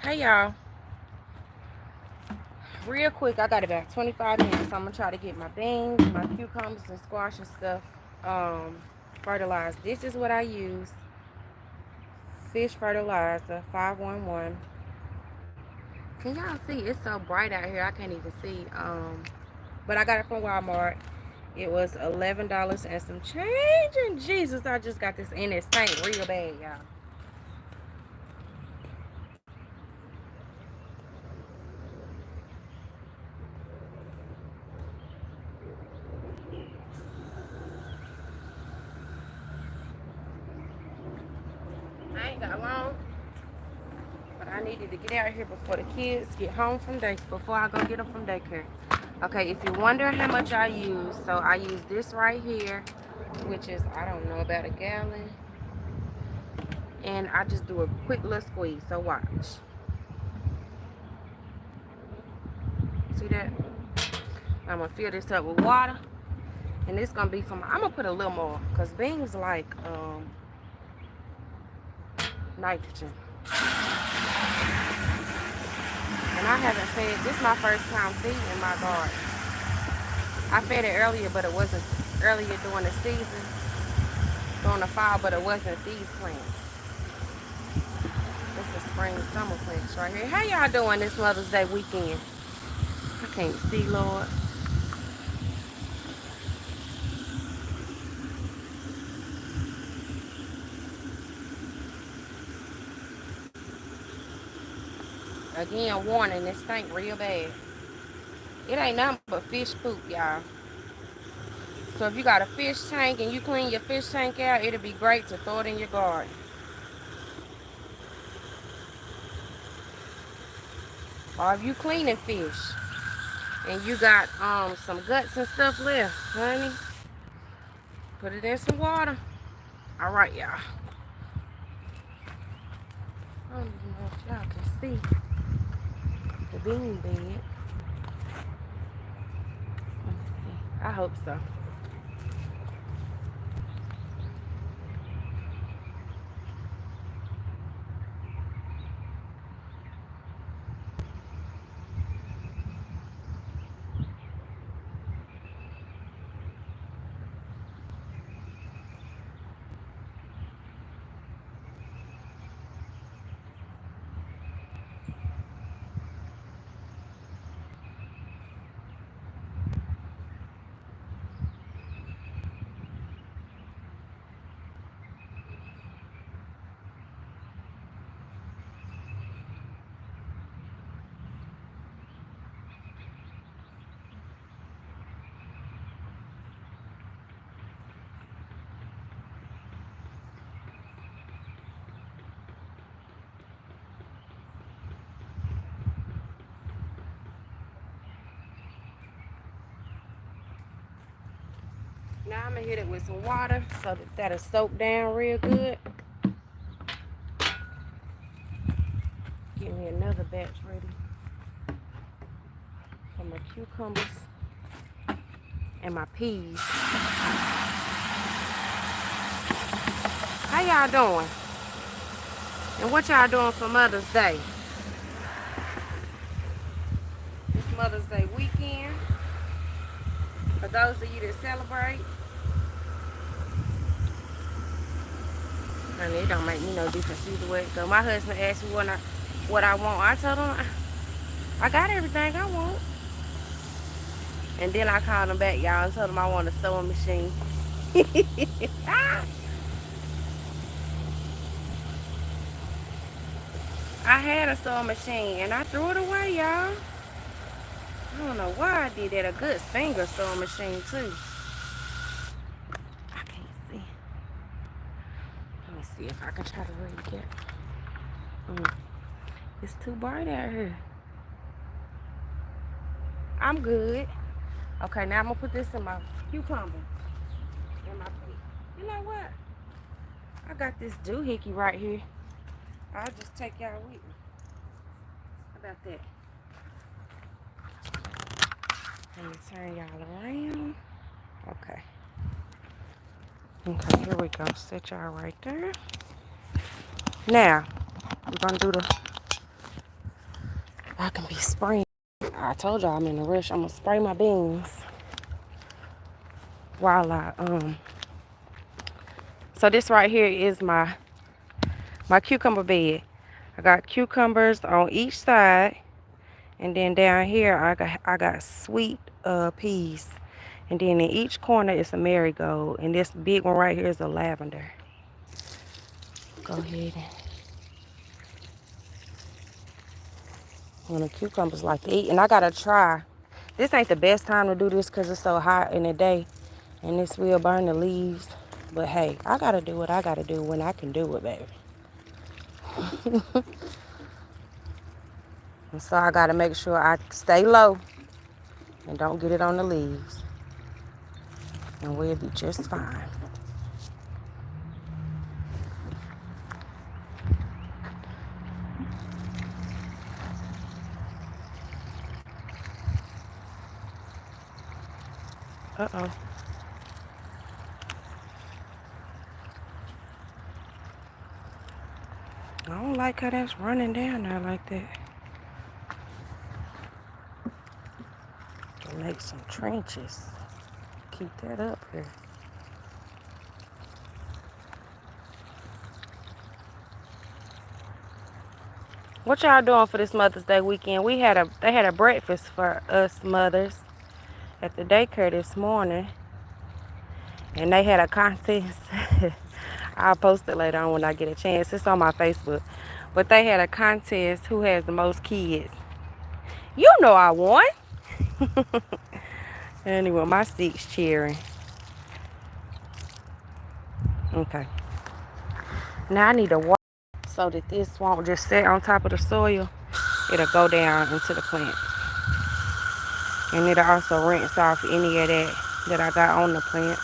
Hey y'all, real quick, I got about 25 minutes. I'm gonna try to get my beans, my cucumbers, and squash and stuff fertilized. This is what I use: fish fertilizer 511. Can y'all see? It's so bright out here, I can't even see. But I got it from Walmart. It was $11 and some change. And Jesus, I just got this, and it stank real bad, y'all. I ain't got long. But I needed to get out here before the kids get home from before I go get them from daycare. Okay, if you're wondering how much I use, so I use this right here, which is, I don't know, about a gallon. And I just do a quick little squeeze, so watch. See that? I'm gonna fill this up with water. And it's gonna be from, I'm gonna put a little more, because beans like nitrogen. And I haven't fed, this is my first time feeding in my garden. I fed it earlier, but it wasn't earlier during the season, during the fall, but it wasn't these plants. This is spring summer plants right here. How y'all doing this Mother's Day weekend? I can't see, Lord. Again, warning, this stink real bad. It ain't nothing but fish poop, y'all. So if you got a fish tank and you clean your fish tank out, it'll be great to throw it in your garden. Or if you cleaning fish and you got some guts and stuff left, honey, put it in some water. All right, y'all. I don't even know if y'all can see the bean bed. Let me see. I hope so. Now I'm gonna hit it with some water so that'll soak down real good. Give me another batch ready for my cucumbers and my peas. How y'all doing? And what y'all doing for Mother's Day? This Mother's Day weekend. For those of you that celebrate. Honey, it don't make me no difference either way. So my husband asked me what I want. I told him I got everything I want. And then I called him back, y'all, and told him I want a sewing machine. I had a sewing machine and I threw it away, y'all. I don't know why I did that. A good Singer sewing machine too. I can't see. Let me see if I can try to read it. It's too bright out here. I'm good. Okay, now I'm gonna put this in my cucumber. In my plate. You know what? I got this doohickey right here. I'll just take y'all with me. How about that? Let me turn y'all around. Okay. Okay, here we go. Set y'all right there. Now, we're gonna do I can be spraying. I told y'all I'm in a rush. I'm gonna spray my beans while so this right here is my cucumber bed. I got cucumbers on each side, and then down here I got sweet peas, and then in each corner is a marigold, and this big one right here is a lavender. Go ahead and when the cucumbers like to eat, and I gotta try. This ain't the best time to do this because it's so hot in the day, and this will burn the leaves. But hey, I gotta do what I gotta do when I can do it, baby. And so I gotta make sure I stay low and don't get it on the leaves, and we'll be just fine. Uh-oh. I don't like how that's running down there like that. Make some trenches. Keep that up here. What y'all doing for this Mother's Day weekend? They had a breakfast for us mothers at the daycare this morning, and they had a contest. I'll post it later on when I get a chance. It's on my Facebook. But they had a contest who has the most kids. You know I won. Anyway, my six cheering. Okay. Now I need to water so that this won't just sit on top of the soil. It'll go down into the plants. And it'll also rinse off any of that I got on the plants.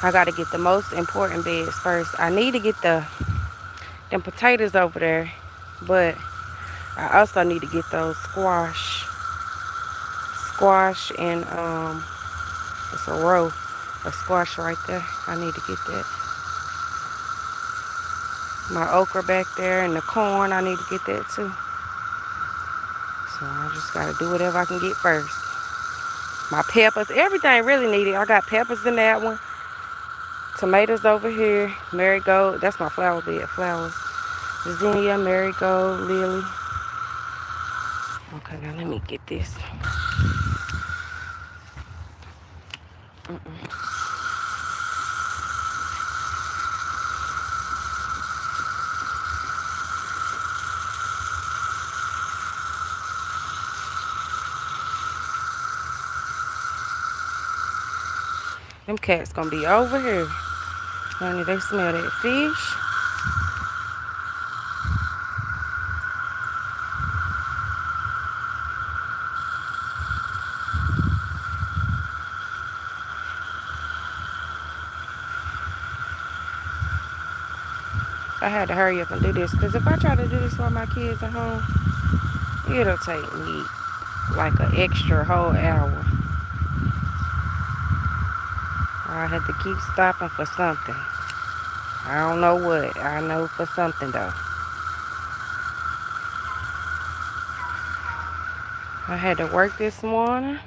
I gotta get the most important beds first. I need to get them potatoes over there, but I also need to get those squash and it's a row of squash right there. I need to get that. My okra back there and the corn, I need to get that too. So I just gotta do whatever I can get first. My peppers, everything really needed. I got peppers in that one. Tomatoes over here, marigold. That's my flower bed, flowers. Zinnia, marigold, lily. Okay, now let me get this. Them cats gonna be over here. Honey, they smell that fish. I had to hurry up and do this because if I try to do this while my kids are home, it'll take me like an extra whole hour. I had to keep stopping for something. I don't know what. I know for something though. I had to work this morning.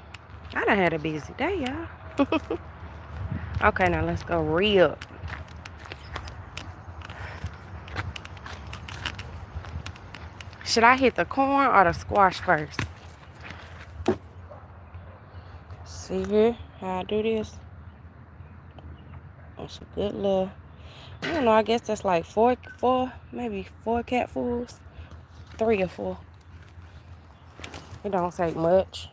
I done had a busy day, y'all. Okay, now let's go re-up. Should I hit the corn or the squash first? See here how I do this? That's a good little, I don't know, I guess that's like maybe four catfuls. 3 or 4. It don't take much.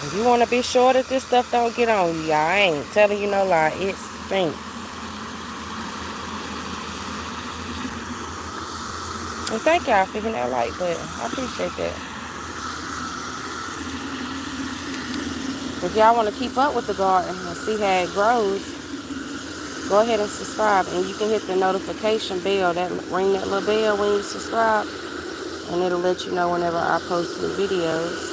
If you want to be sure that this stuff don't get on you, y'all, I ain't telling you no lie. It stinks. And thank y'all for hitting that like button. I appreciate that. If y'all want to keep up with the garden and see how it grows, go ahead and subscribe. And you can hit the notification bell, ring that little bell when you subscribe, and it'll let you know whenever I post new videos.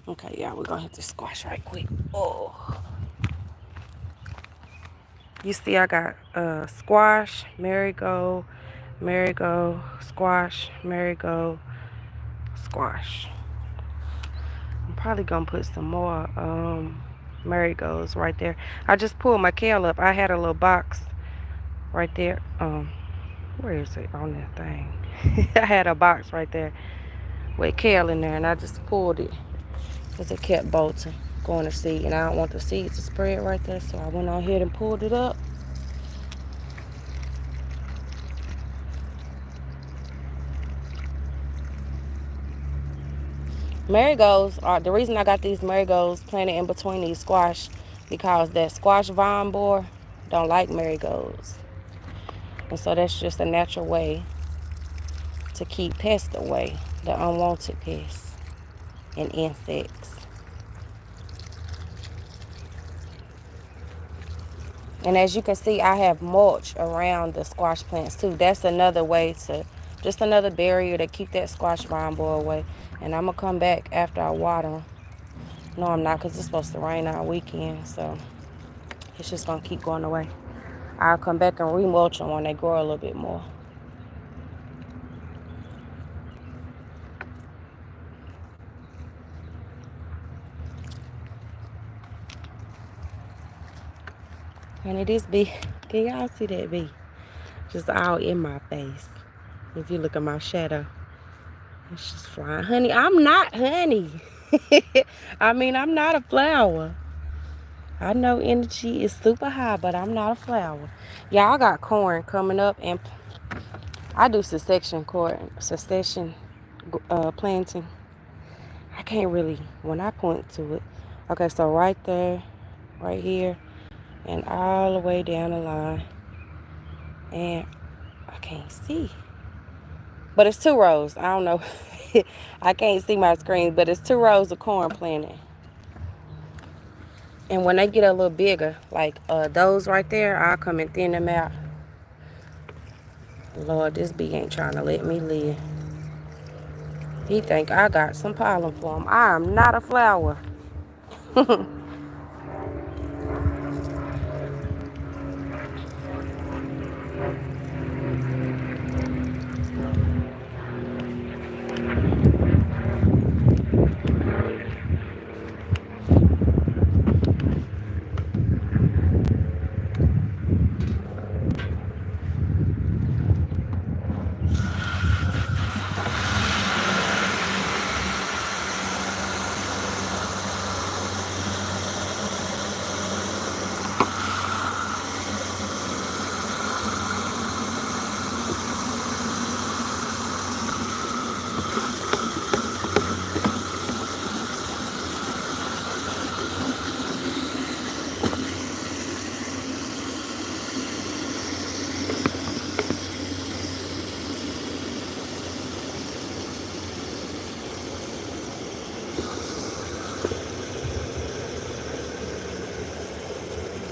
Okay, y'all, we're gonna hit the squash right quick. Oh, you see I got squash, marigold, squash, marigold, squash. I'm probably gonna put some more marigolds right there. I just pulled my kale up. I had a little box right there. Where is it on that thing? I had a box right there with kale in there, and I just pulled it because it kept bolting, going to seed, and I don't want the seeds to spread right there, so I went on ahead and pulled it up. Marigolds are the reason I got these marigolds planted in between these squash, because that squash vine borer don't like marigolds, and so that's just a natural way to keep pests away, the unwanted pests and insects. And as you can see, I have mulch around the squash plants too. That's another way to, just another barrier to keep that squash vine borer away. And I'm gonna come back after I water them. No, I'm not, because it's supposed to rain all weekend, so it's just gonna keep going away. I'll come back and remulch them when they grow a little bit more. And it is bee. Can y'all see that bee? Just all in my face. If you look at my shadow, it's just flying. Honey, I'm not honey. I mean, I'm not a flower. I know energy is super high, but I'm not a flower. Y'all got corn coming up, and I do succession planting. I can't really, when I point to it. Okay, so right there, right here, and all the way down the line. And I can't see. But it's 2 rows. I don't know. I can't see my screen, but it's 2 rows of corn planted. And when they get a little bigger, like those right there, I'll come and thin them out. Lord, this bee ain't trying to let me live. He think I got some pollen for him. I am not a flower.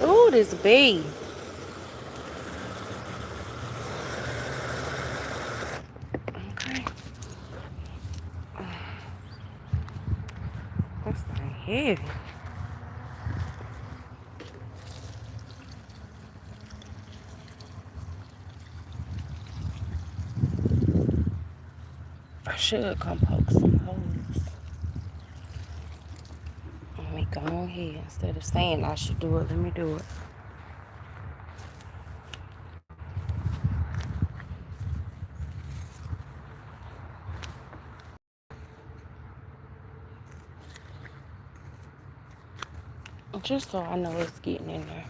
Ooh, this bee. Okay. This thing heavy. I should come poke some holes. Let me go ahead. Instead of saying I should do it, let me do it. Just so I know it's getting in there.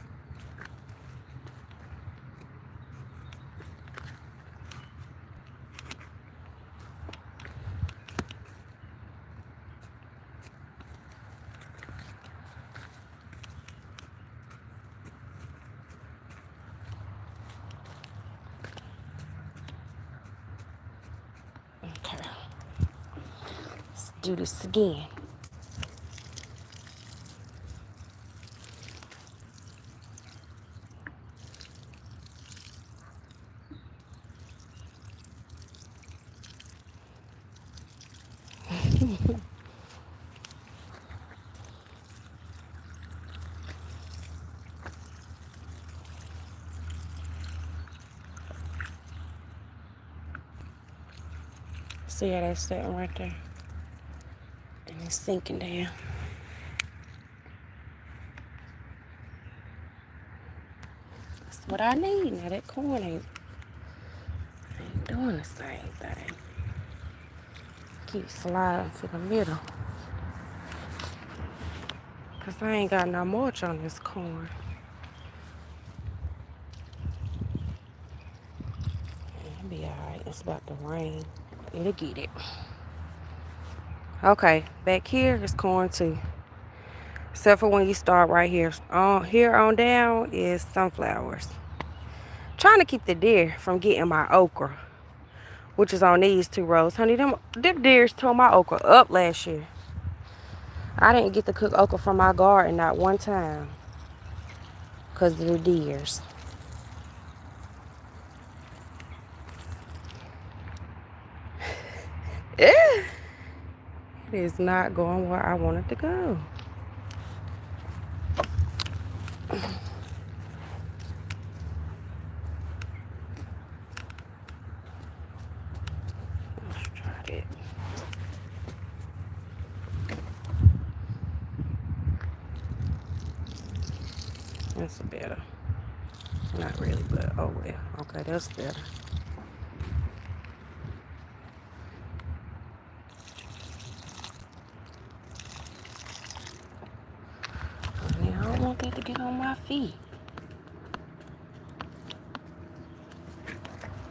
do this again. See how that's sitting right there? And it's sinking down. That's what I need. Now that corn ain't doing the same thing. Keep sliding to the middle. Cause I ain't got no mulch on this corn. It'll be alright. It's about to rain. It'll get it. Okay, back here is corn too. Except for when you start right here. Here on down is sunflowers. Trying to keep the deer from getting my okra, which is on these 2 rows. Honey, them deers tore my okra up last year. I didn't get to cook okra from my garden not one time because of the deers. It is not going where I want it to go. Let's try it. That's better. Not really, but oh well. Okay, that's better. Honey, I don't want that to get on my feet.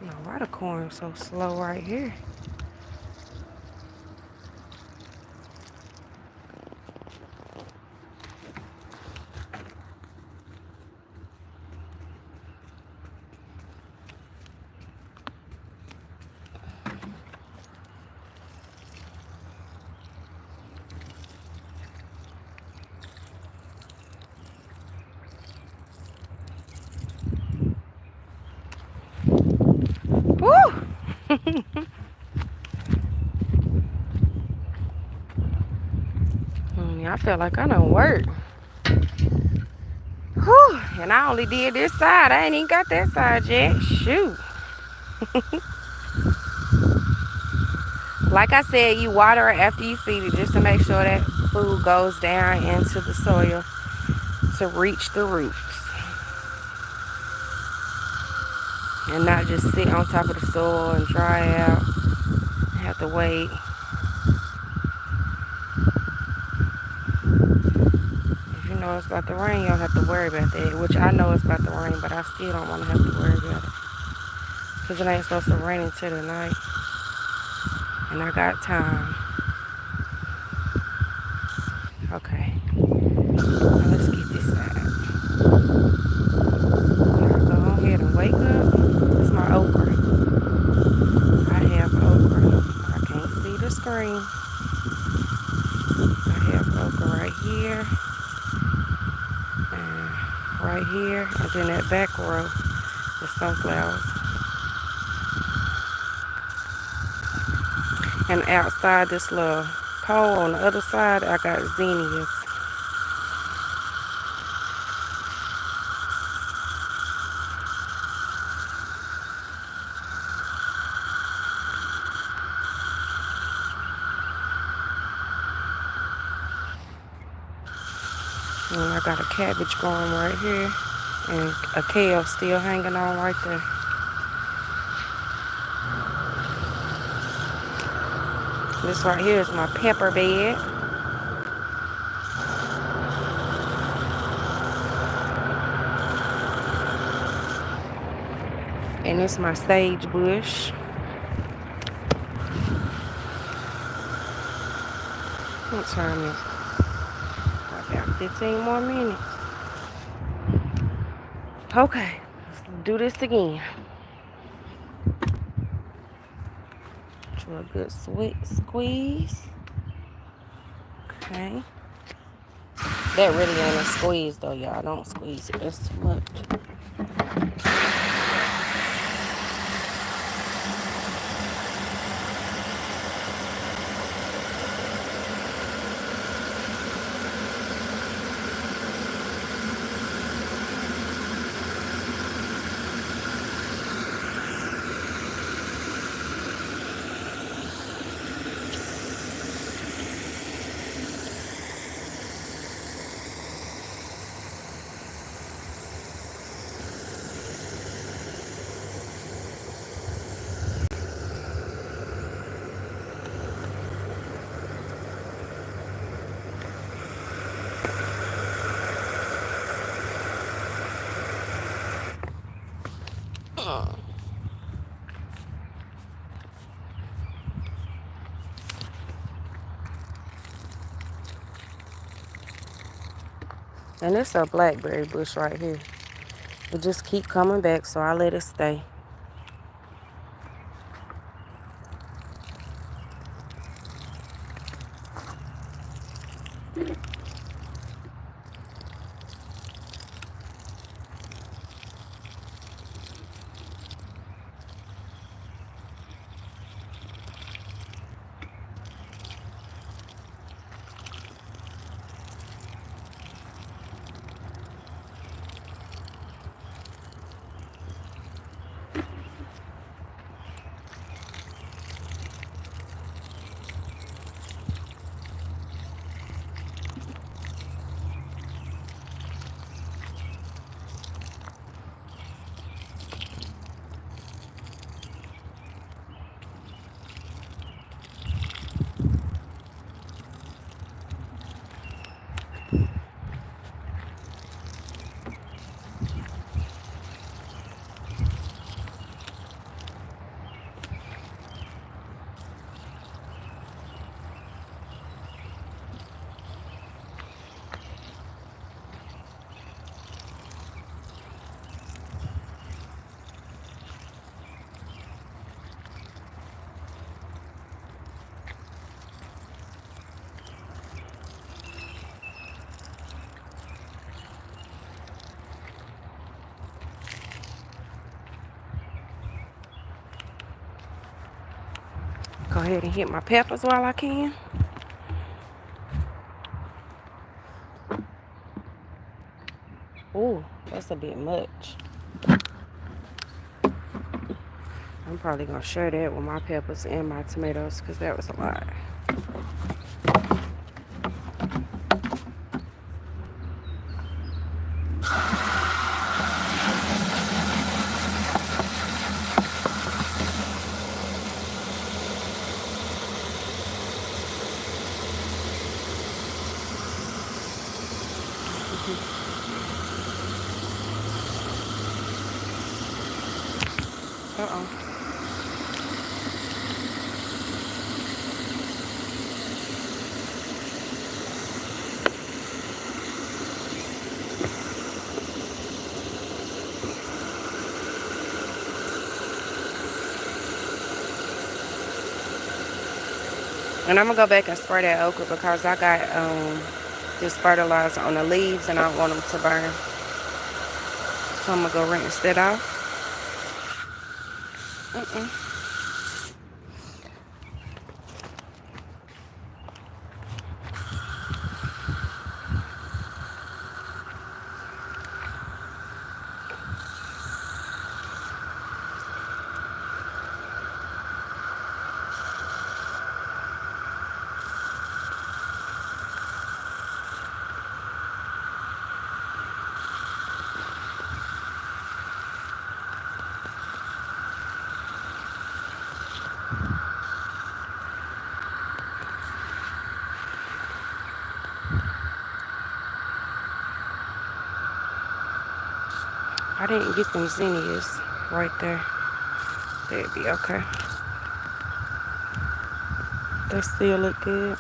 Now, why the corn so slow right here? Woo! I feel like I done worked. Whew, and I only did this side. I ain't even got that side yet. Shoot. Like I said, you water it after you feed it just to make sure that food goes down into the soil to reach the roots. And not just sit on top of the soil and dry out. You have to wait. If you know it's about to rain, you don't have to worry about that. Which I know it's about to rain, but I still don't want to have to worry about it. Because it ain't supposed to rain until the night. And I got time. Okay. Now let's get this side. Now go ahead and wake up. It's my okra. I have okra. I can't see the screen. I have okra right here. And right here. And then that back row is sunflowers. And outside this little pole on the other side, I got zinnias. And I got a cabbage growing right here. And a kale still hanging on right there. This right here is my pepper bed. And it's my sage bush. What time is it? I got 15 more minutes. Okay, let's do this again. Do a good sweet squeeze. Okay. That really ain't a squeeze though, y'all. Don't squeeze it. That's too much. And it's a blackberry bush right here. It just keep coming back, so I let it stay. Go ahead and hit my peppers while I can. Ooh, that's a bit much. I'm probably gonna share that with my peppers and my tomatoes because that was a lot. Uh-oh. And I'm gonna go back and spray that okra because I got this fertilizer on the leaves and I don't want them to burn. So I'm gonna go rinse that off. I didn't get them zinnias right there. That'd be okay. That still look good.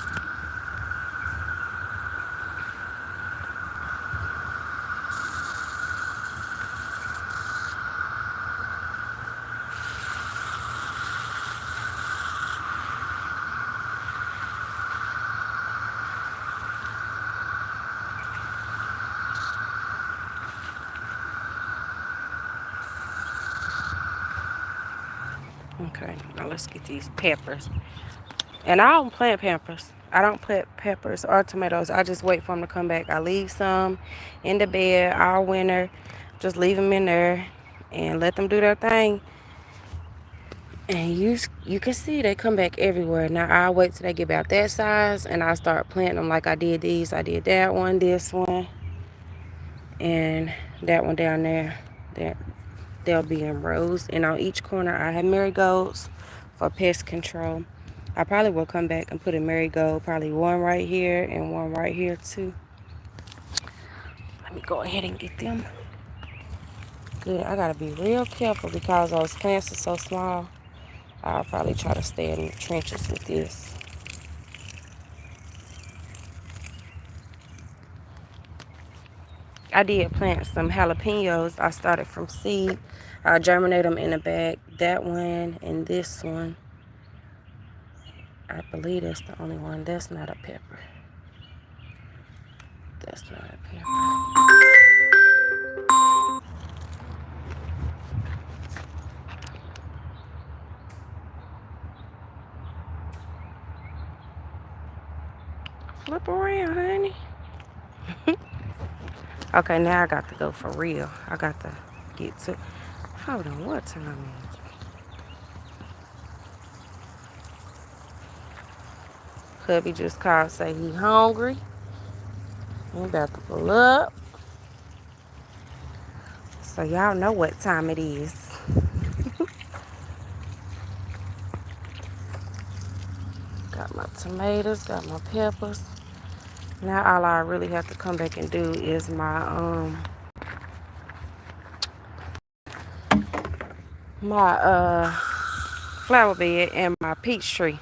Okay, now let's get these peppers. And I don't plant peppers. I don't plant peppers or tomatoes. I just wait for them to come back. I leave some in the bed all winter. Just leave them in there and let them do their thing. And you can see they come back everywhere. Now I'll wait till they get about that size and I start planting them like I did these. I did that one, this one, and that one down there. They'll be in rows. And on each corner I have marigolds for pest control. I probably will come back and put a marigold, probably one right here and one right here too. Let me go ahead and get them. Good, I gotta be real careful because those plants are so small. I'll probably try to stay in the trenches with this. I did plant some jalapenos. I started from seed. I germinate them in a bag. That one and this one. I believe that's the only one. That's not a pepper. That's not a pepper. Flip around, honey. Okay, now I got to go for real. I got to get to... Hold on, what time is it? Hubby just called, say he hungry. I'm about to pull up. So y'all know what time it is. Got my tomatoes, got my peppers. Now all I really have to come back and do is my flower bed and my peach tree.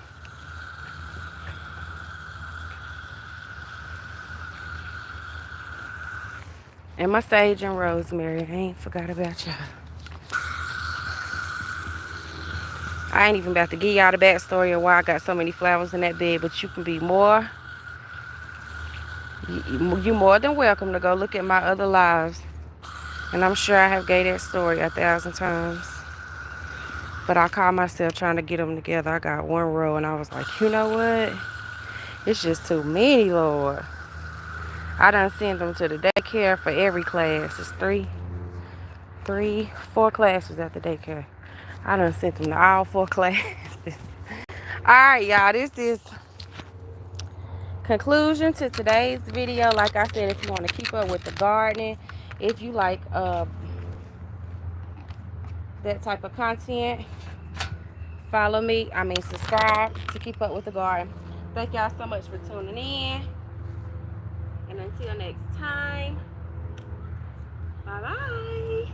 And my sage and rosemary. I ain't forgot about y'all. I ain't even about to give y'all the backstory of why I got so many flowers in that bed, but you can be more... You're more than welcome to go look at my other lives. And I'm sure I have gave that story 1,000 times. But I caught myself trying to get them together. I got one row and I was like, you know what? It's just too many, Lord. I done sent them to the daycare for every class. It's four classes at the daycare. I done sent them to all 4 classes. Alright, y'all. This is conclusion to today's video. Like I said, if you want to keep up with the gardening, if you like that type of content, follow me. Subscribe to keep up with the garden. Thank y'all so much for tuning in. And until next time, bye-bye.